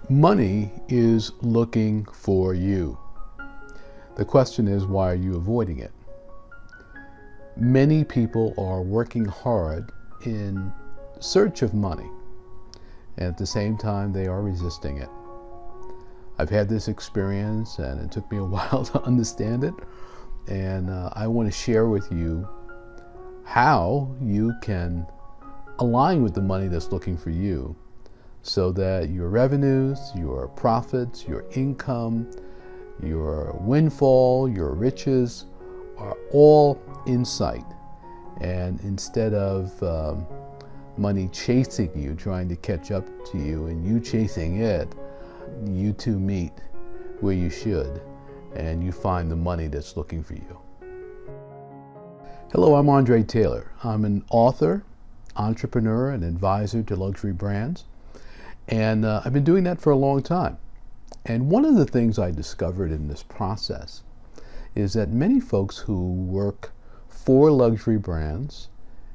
Money is looking for you. The question is, why are you avoiding it? Many people are working hard in search of money, and at the same time they are resisting it. I've had this experience and it took me a while to understand it, and I want to share with you how you can align with the money that's looking for you, so that your revenues, your profits, your income, your windfall, your riches are all in sight. And instead of money chasing you, trying to catch up to you, and you chasing it, you two meet where you should, and you find the money that's looking for you. Hello, I'm Andre Taylor. I'm an author, entrepreneur, and advisor to luxury brands. And I've been doing that for a long time. And one of the things I discovered in this process is that many folks who work for luxury brands,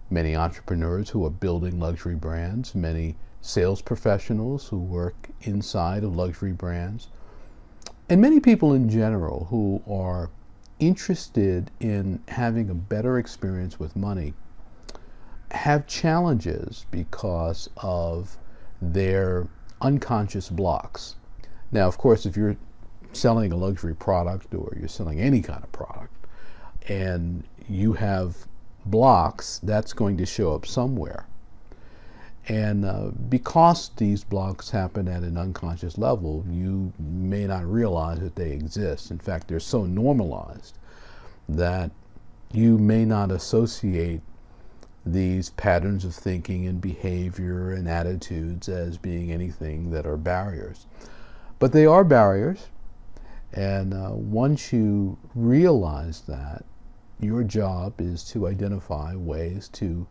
many entrepreneurs who are building luxury brands, many sales professionals who work inside of luxury brands, and many people in general who are interested in having a better experience with money have challenges because of their unconscious blocks. Now, of course, if you're selling a luxury product or you're selling any kind of product and you have blocks, that's going to show up somewhere. And because these blocks happen at an unconscious level, you may not realize that they exist. In fact, they're so normalized that you may not associate these patterns of thinking and behavior and attitudes as being anything that are barriers. But they are barriers, and once you realize that, your job is to identify ways to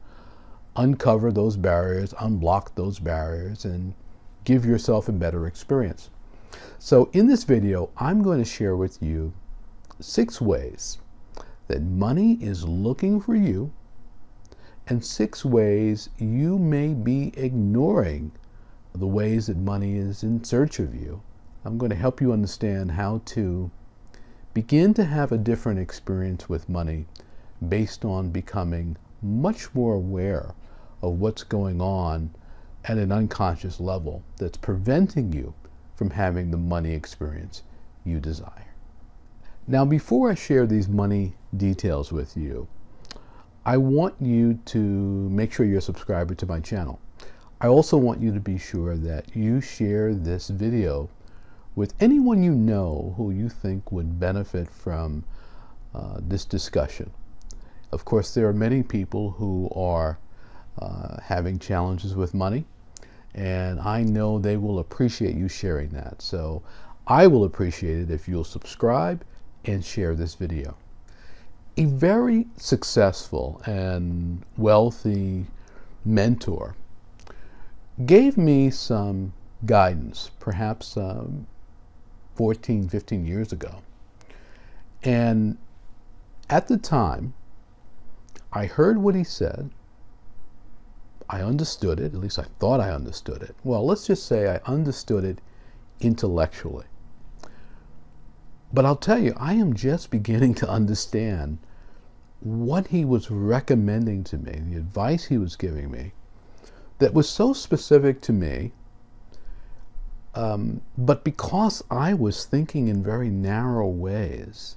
uncover those barriers, unblock those barriers, and give yourself a better experience. So in this video, I'm going to share with you 6 ways that money is looking for you, and 6 ways you may be ignoring the ways that money is in search of you. I'm going to help you understand how to begin to have a different experience with money based on becoming much more aware of what's going on at an unconscious level that's preventing you from having the money experience you desire. Now, before I share these money details with you, I want you to make sure you're a subscriber to my channel. I also want you to be sure that you share this video with anyone you know who you think would benefit from this discussion. Of course, there are many people who are having challenges with money, and I know they will appreciate you sharing that. So I will appreciate it if you'll subscribe and share this video. A very successful and wealthy mentor gave me some guidance, perhaps 14, 15 years ago. And at the time, I heard what he said. I understood it, at least I thought I understood it. Well, let's just say I understood it intellectually. But I'll tell you, I am just beginning to understand what he was recommending to me, the advice he was giving me, that was so specific to me. But because I was thinking in very narrow ways,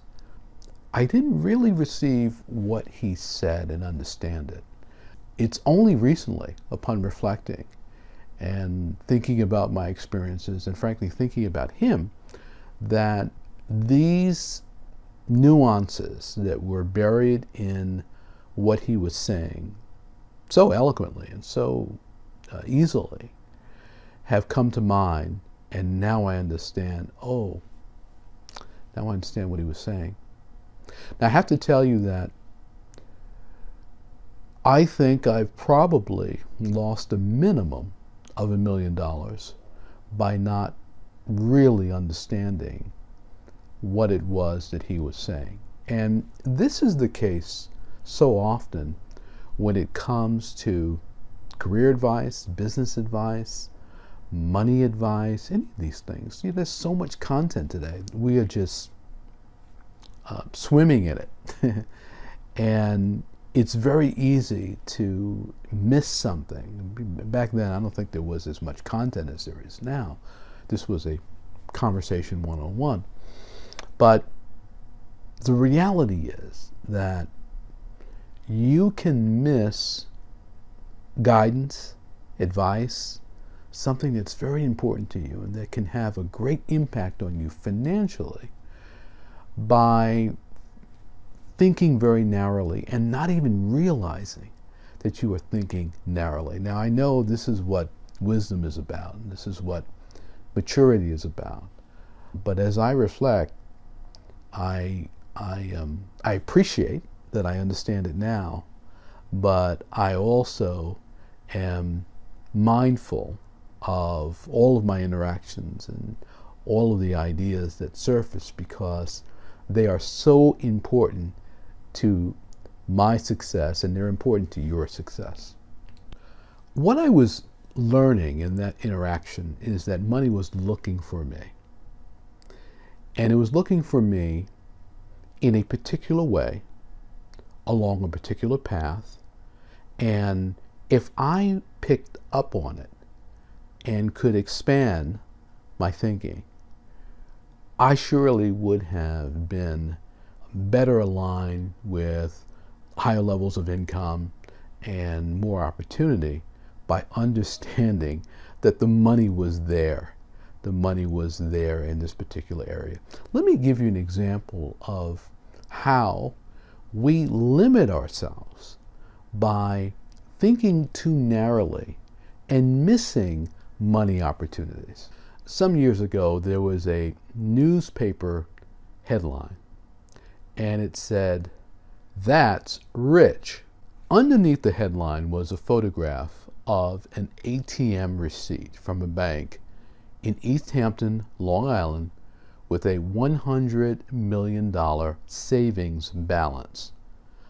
I didn't really receive what he said and understand it. It's only recently, upon reflecting and thinking about my experiences and frankly thinking about him, that these nuances that were buried in what he was saying so eloquently and so easily have come to mind, and now I understand. Now I understand what he was saying. Now I have to tell you that I think I've probably lost a minimum of $1 million by not really understanding what it was that he was saying. And this is the case so often when it comes to career advice, business advice, money advice, any of these things. There's so much content today. We are just swimming in it. And it's very easy to miss something. Back then, I don't think there was as much content as there is now. This was a conversation one-on-one. But the reality is that you can miss guidance, advice, something that's very important to you and that can have a great impact on you financially by thinking very narrowly and not even realizing that you are thinking narrowly. Now, I know this is what wisdom is about, and this is what maturity is about. But as I reflect, I appreciate that I understand it now, but I also am mindful of all of my interactions and all of the ideas that surface because they are so important to my success and they're important to your success. What I was learning in that interaction is that money was looking for me. And it was looking for me in a particular way, along a particular path. And if I picked up on it and could expand my thinking, I surely would have been better aligned with higher levels of income and more opportunity by understanding that the money was there. The money was there in this particular area. Let me give you an example of how we limit ourselves by thinking too narrowly and missing money opportunities. Some years ago, there was a newspaper headline, and it said, "That's rich." Underneath the headline was a photograph of an ATM receipt from a bank in East Hampton, Long Island, with a $100 million savings balance.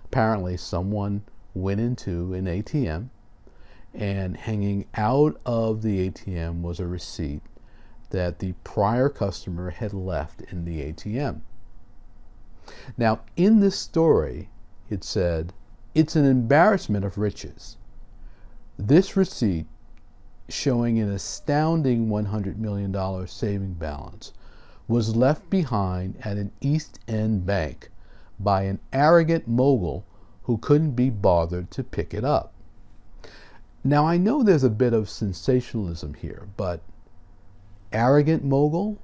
Apparently, someone went into an ATM, and hanging out of the ATM was a receipt that the prior customer had left in the ATM. Now, in this story, it said, "It's an embarrassment of riches. This receipt, showing an astounding $100 million saving balance, was left behind at an East End bank by an arrogant mogul who couldn't be bothered to pick it up." Now, I know there's a bit of sensationalism here, but arrogant mogul?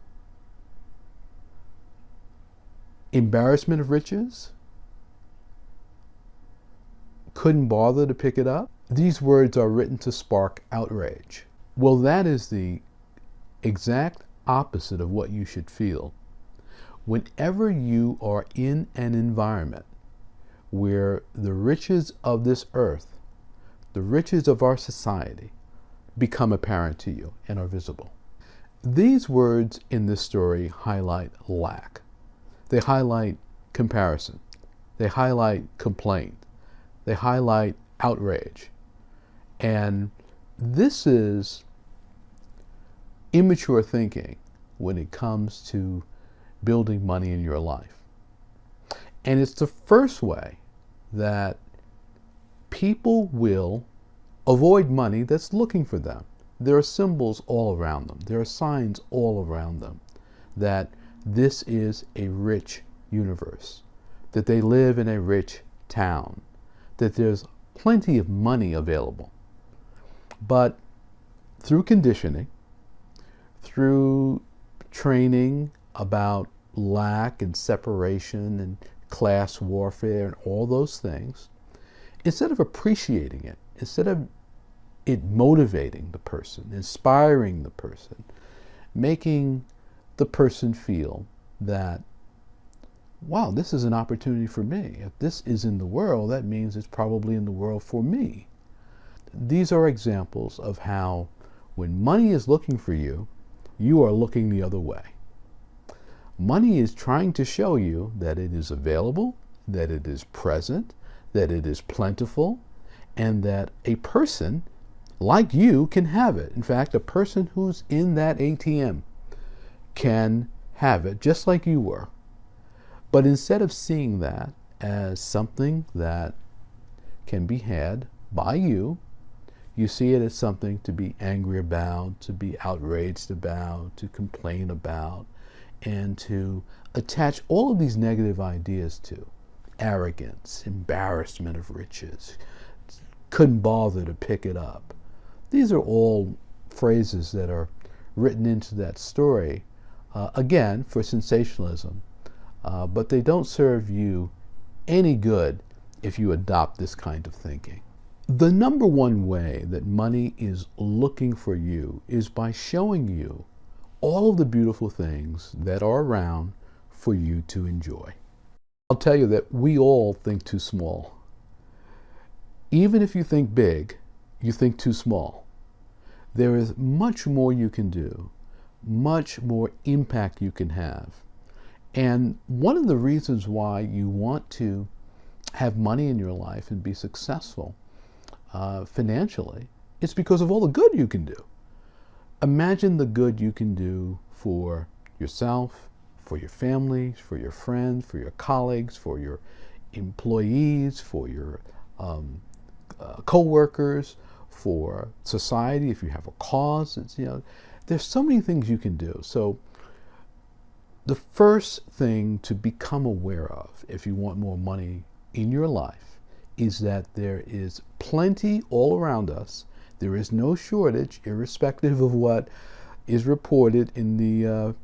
Embarrassment of riches? Couldn't bother to pick it up? These words are written to spark outrage. Well, that is the exact opposite of what you should feel. Whenever you are in an environment where the riches of this earth, the riches of our society, become apparent to you and are visible. These words in this story highlight lack. They highlight comparison. They highlight complaint. They highlight outrage. And this is immature thinking when it comes to building money in your life. And it's the first way that people will avoid money that's looking for them. There are symbols all around them. There are signs all around them that this is a rich universe, that they live in a rich town, that there's plenty of money available. But through conditioning, through training about lack and separation and class warfare and all those things, instead of appreciating it, instead of it motivating the person, inspiring the person, making the person feel that, wow, this is an opportunity for me. If this is in the world, that means it's probably in the world for me. These are examples of how when money is looking for you, you are looking the other way. Money is trying to show you that it is available, that it is present, that it is plentiful, and that a person like you can have it. In fact, a person who's in that ATM can have it just like you were. But instead of seeing that as something that can be had by you, you see it as something to be angry about, to be outraged about, to complain about, and to attach all of these negative ideas to. Arrogance, embarrassment of riches, couldn't bother to pick it up. These are all phrases that are written into that story, again, for sensationalism, but they don't serve you any good if you adopt this kind of thinking. The number one way that money is looking for you is by showing you all of the beautiful things that are around for you to enjoy. I'll tell you that we all think too small. Even if you think big, you think too small. There is much more you can do, much more impact you can have. And one of the reasons why you want to have money in your life and be successful financially, it's because of all the good you can do. Imagine the good you can do for yourself, for your family, for your friends, for your colleagues, for your employees, for your co-workers, for society. If you have a cause, there's so many things you can do. So the first thing to become aware of if you want more money in your life is that there is plenty all around us. There is no shortage, irrespective of what is reported in the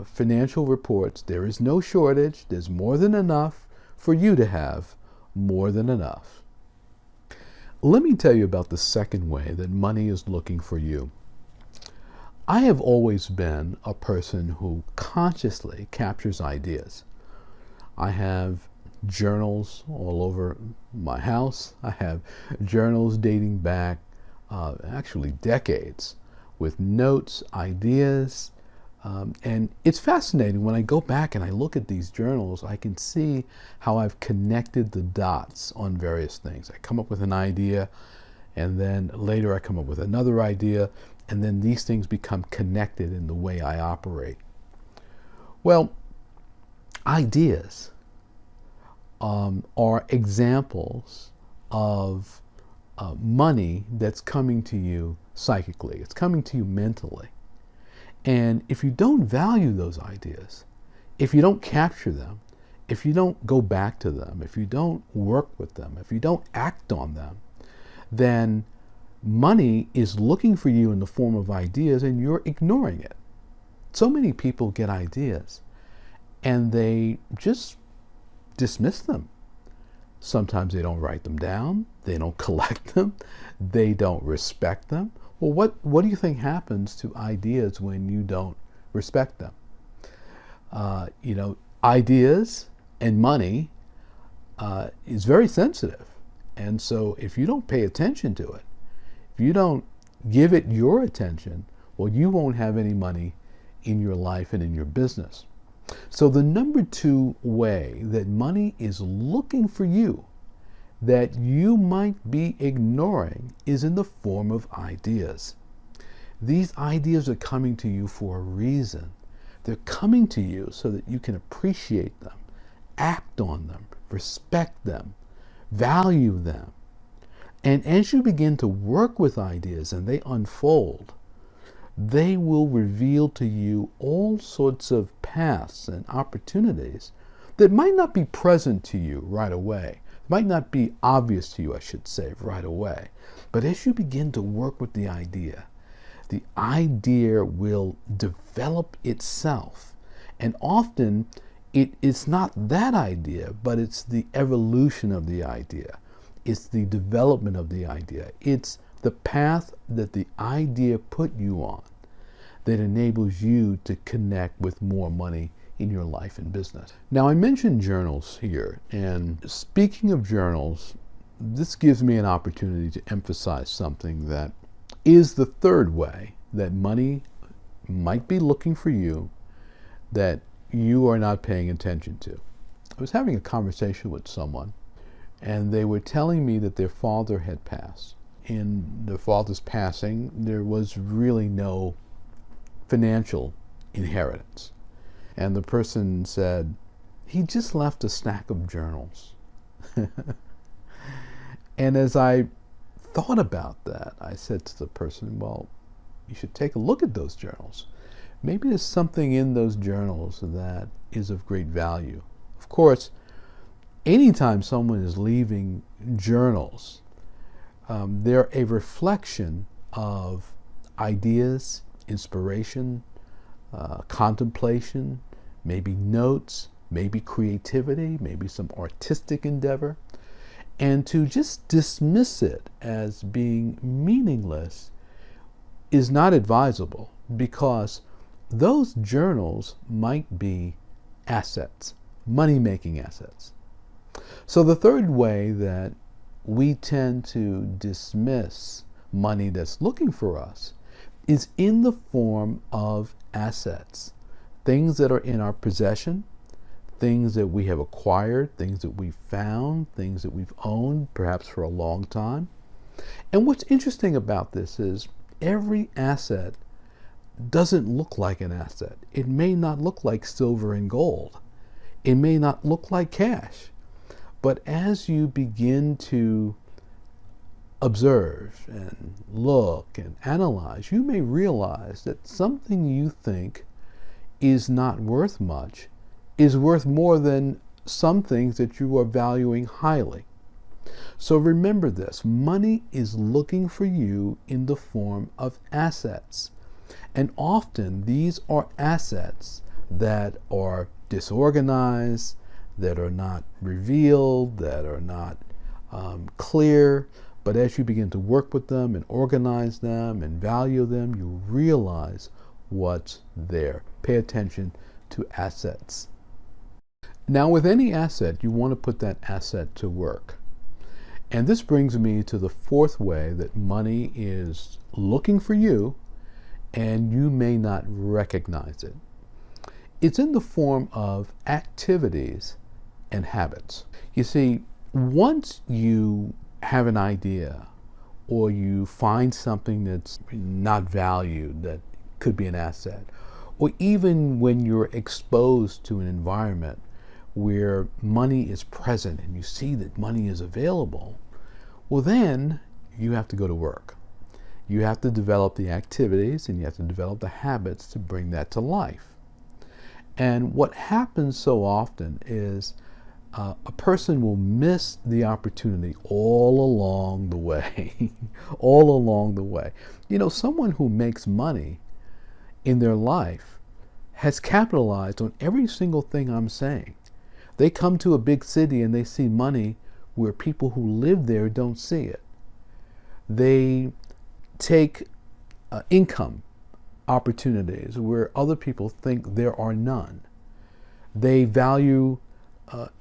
financial reports. There is no shortage. There's more than enough for you to have more than enough. Let me tell you about the second way that money is looking for you. I have always been a person who consciously captures ideas. I have journals all over my house. I have journals dating back actually decades with notes, ideas, and it's fascinating when I go back and I look at these journals. I can see how I've connected the dots on various things. I come up with an idea, and then later I come up with another idea, and then these things become connected in the way I operate. Well, ideas are examples of money that's coming to you psychically. It's coming to you mentally. And if you don't value those ideas, if you don't capture them, if you don't go back to them, if you don't work with them, if you don't act on them, then money is looking for you in the form of ideas and you're ignoring it. So many people get ideas and they just dismiss them. Sometimes they don't write them down, they don't collect them, they don't respect them. Well, what do you think happens to ideas when you don't respect them? Ideas and money is very sensitive. And so if you don't pay attention to it, if you don't give it your attention, well, you won't have any money in your life and in your business. So the number two way that money is looking for you that you might be ignoring is in the form of ideas. These ideas are coming to you for a reason. They're coming to you so that you can appreciate them, act on them, respect them, value them. And as you begin to work with ideas and they unfold, they will reveal to you all sorts of paths and opportunities that might not be present to you right away, might not be obvious to you, I should say, right away. But as you begin to work with the idea will develop itself. And often it's not that idea, but it's the evolution of the idea. It's the development of the idea. It's the path that the idea put you on that enables you to connect with more money in your life and business. Now, I mentioned journals here, and speaking of journals, this gives me an opportunity to emphasize something that is the third way that money might be looking for you that you are not paying attention to. I was having a conversation with someone, and they were telling me that their father had passed. in the father's passing, there was really no financial inheritance. And the person said, he just left a stack of journals. And as I thought about that, I said to the person, well, you should take a look at those journals. Maybe there's something in those journals that is of great value. Of course, anytime someone is leaving journals, they're a reflection of ideas, inspiration, contemplation, maybe notes, maybe creativity, maybe some artistic endeavor. And to just dismiss it as being meaningless is not advisable, because those journals might be assets, money-making assets. So the third way that we tend to dismiss money that's looking for us is in the form of assets, things that are in our possession, things that we have acquired, things that we've found, things that we've owned, perhaps for a long time. And what's interesting about this is every asset doesn't look like an asset. It may not look like silver and gold. It may not look like cash. But as you begin to observe and look and analyze, you may realize that something you think is not worth much is worth more than some things that you are valuing highly. So remember this, money is looking for you in the form of assets. And often these are assets that are disorganized, that are not revealed, that are not clear. But as you begin to work with them and organize them and value them, you realize what's there. Pay attention to assets. Now, with any asset, you want to put that asset to work. And this brings me to the fourth way that money is looking for you, and you may not recognize it. It's in the form of activities and habits. You see, once you have an idea or you find something that's not valued that could be an asset, or even when you're exposed to an environment where money is present and you see that money is available, well, then you have to go to work. You have to develop the activities and you have to develop the habits to bring that to life. And what happens so often is a person will miss the opportunity all along the way. All along the way. You know, someone who makes money in their life has capitalized on every single thing I'm saying. They come to a big city and they see money where people who live there don't see it. They take income opportunities where other people think there are none. They value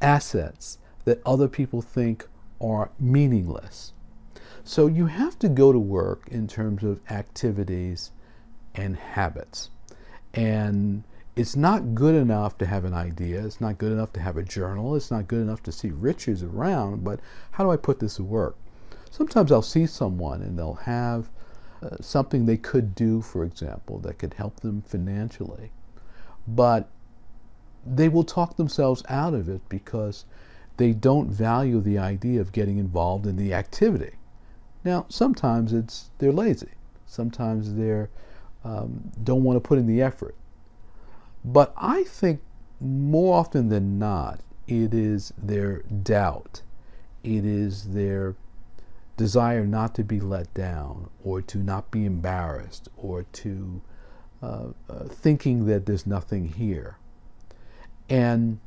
assets that other people think are meaningless. So you have to go to work in terms of activities and habits. And it's not good enough to have an idea. It's not good enough to have a journal. It's not good enough to see riches around. But how do I put this to work? Sometimes I'll see someone and they'll have something they could do, for example, that could help them financially. But they will talk themselves out of it because they don't value the idea of getting involved in the activity. Now, sometimes they're lazy. Sometimes they don't want to put in the effort. But I think more often than not, it is their doubt. It is their desire not to be let down, or to not be embarrassed, or to thinking that there's nothing here. And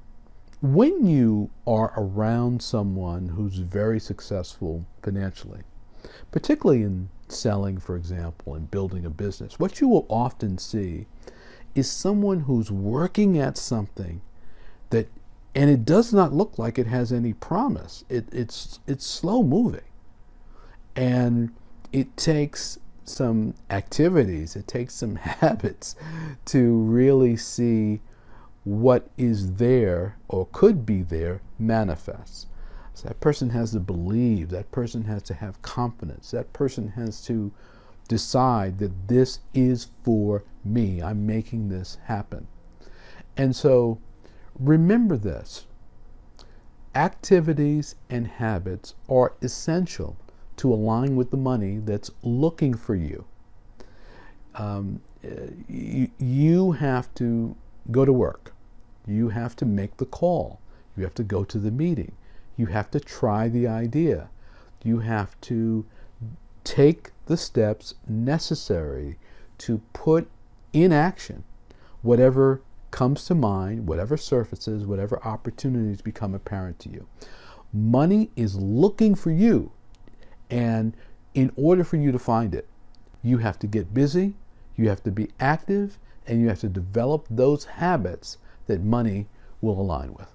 when you are around someone who's very successful financially, particularly in selling, for example, and building a business, what you will often see is someone who's working at something that, and it does not look like it has any promise. It's slow moving. And it takes some activities, it takes some habits to really see what is there or could be there manifest. So that person has to believe, that person has to have confidence, that person has to decide that this is for me. I'm making this happen. And so remember this. Activities and habits are essential to align with the money that's looking for you. You have to go to work. You have to make the call. You have to go to the meeting. You have to try the idea. You have to take the steps necessary to put in action whatever comes to mind, whatever surfaces, whatever opportunities become apparent to you. Money is looking for you, and in order for you to find it, you have to get busy, you have to be active, and you have to develop those habits that money will align with.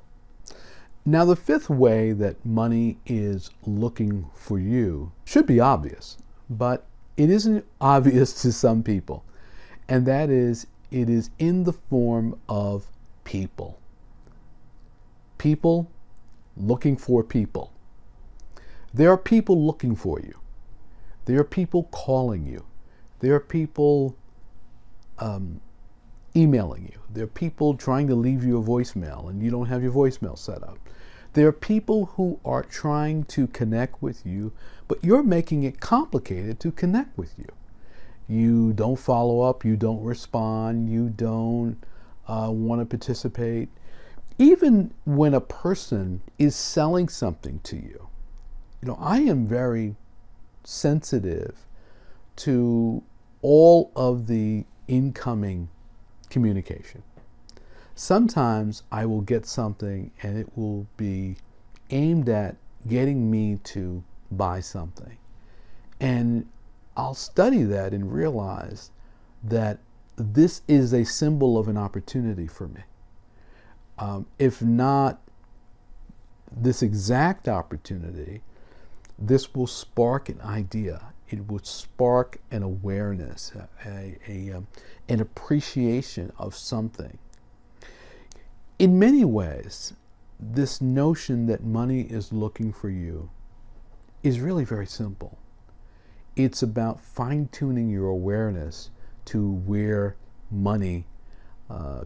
Now, the fifth way that money is looking for you should be obvious, but it isn't obvious to some people, and that is, it is in the form of people. People looking for people. There are people looking for you. There are people calling you. There are people emailing you. There are people trying to leave you a voicemail and you don't have your voicemail set up. There are people who are trying to connect with you, but you're making it complicated to connect with you. You don't follow up, you don't respond, you don't want to participate. Even when a person is selling something to you, I am very sensitive to all of the incoming communication. Sometimes I will get something and it will be aimed at getting me to buy something. And I'll study that and realize that this is a symbol of an opportunity for me. If not this exact opportunity, this will spark an idea. It will spark an awareness, an appreciation of something. In many ways, this notion that money is looking for you is really very simple. It's about fine-tuning your awareness to where money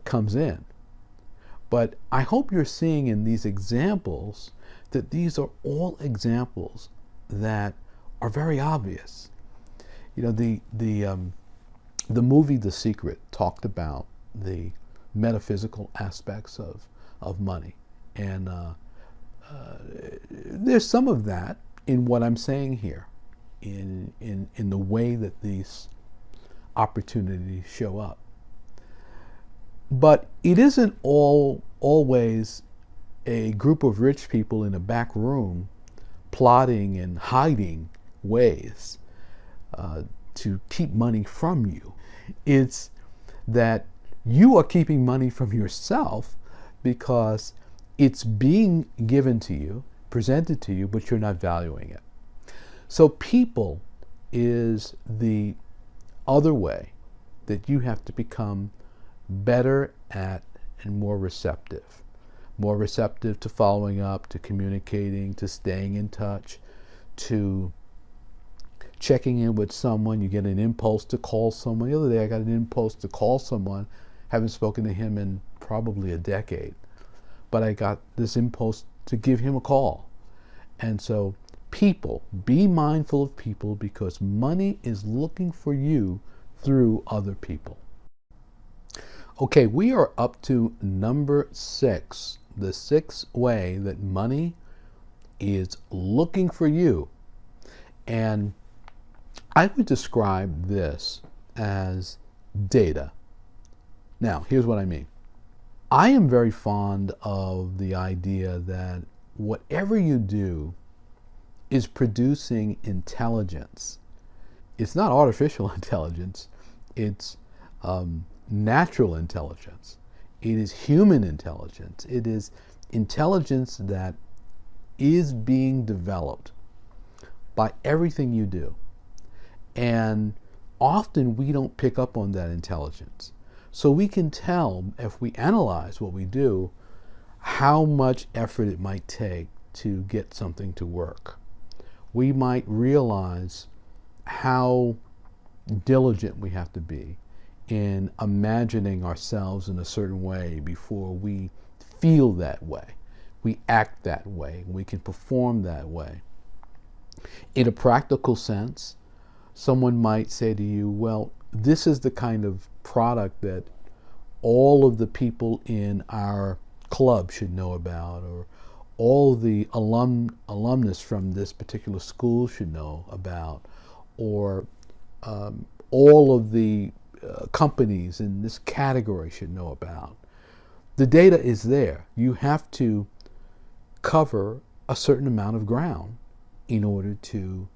comes in. But I hope you're seeing in these examples that these are all examples that are very obvious. The movie The Secret talked about the metaphysical aspects of money, and there's some of that in what I'm saying here, in the way that these opportunities show up. But it isn't always a group of rich people in a back room plotting and hiding ways to keep money from you. It's that you are keeping money from yourself because it's being given to you, presented to you, but you're not valuing it. So people is the other way that you have to become better at and more receptive to following up, to communicating, to staying in touch, to checking in with someone. You get an impulse to call someone. The other day I got an impulse to call someone. Haven't spoken to him in probably a decade, but I got this impulse to give him a call. And so people, be mindful of people, because money is looking for you through other people. Okay, we are up to number 6, the 6th way that money is looking for you. And I would describe this as data. Now, here's what I mean. I am very fond of the idea that whatever you do is producing intelligence. It's not artificial intelligence. It's natural intelligence. It is human intelligence. It is intelligence that is being developed by everything you do. And often we don't pick up on that intelligence. So we can tell, if we analyze what we do, how much effort it might take to get something to work. We might realize how diligent we have to be in imagining ourselves in a certain way before we feel that way, we act that way, we can perform that way. In a practical sense, someone might say to you, well, this is the kind of product that all of the people in our club should know about, or all the alumnus from this particular school should know about, or all of the companies in this category should know about. The data is there. You have to cover a certain amount of ground in order to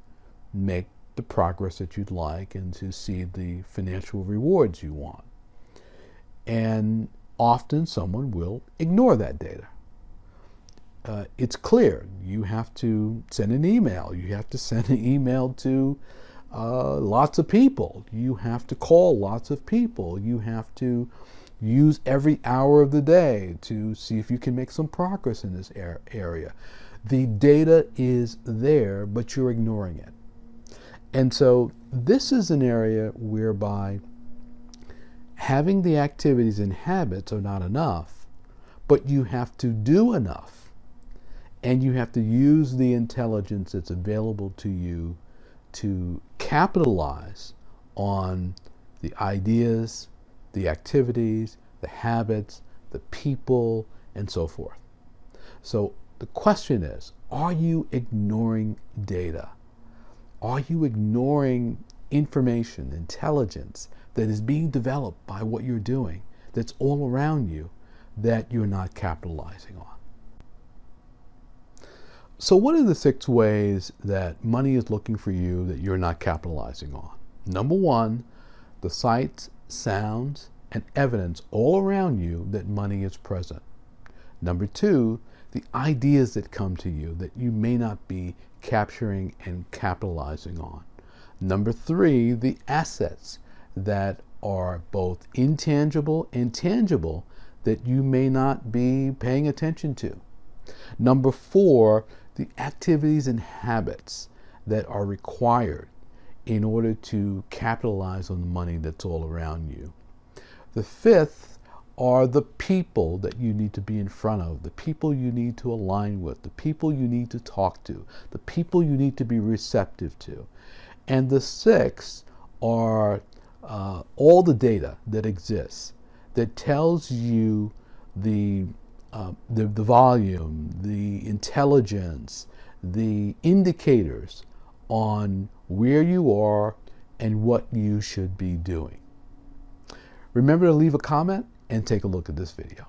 make the progress that you'd like and to see the financial rewards you want. And often someone will ignore that data. It's clear. You have to send an email. You have to send an email to lots of people. You have to call lots of people. You have to use every hour of the day to see if you can make some progress in this area. The data is there, but you're ignoring it. And so this is an area whereby having the activities and habits are not enough, but you have to do enough. And you have to use the intelligence that's available to you to capitalize on the ideas, the activities, the habits, the people, and so forth. So the question is, are you ignoring data? Are you ignoring information, intelligence that is being developed by what you're doing, that's all around you, that you're not capitalizing on? So what are the 6 ways that money is looking for you that you're not capitalizing on? Number 1, the sights, sounds, and evidence all around you that money is present. Number 2, the ideas that come to you that you may not be capturing and capitalizing on. Number 3, the assets that are both intangible and tangible that you may not be paying attention to. Number 4, the activities and habits that are required in order to capitalize on the money that's all around you. The 5th are the people that you need to be in front of, the people you need to align with, the people you need to talk to, the people you need to be receptive to. And the 6th are all the data that exists that tells you the volume, the intelligence, the indicators on where you are and what you should be doing. Remember to leave a comment and take a look at this video.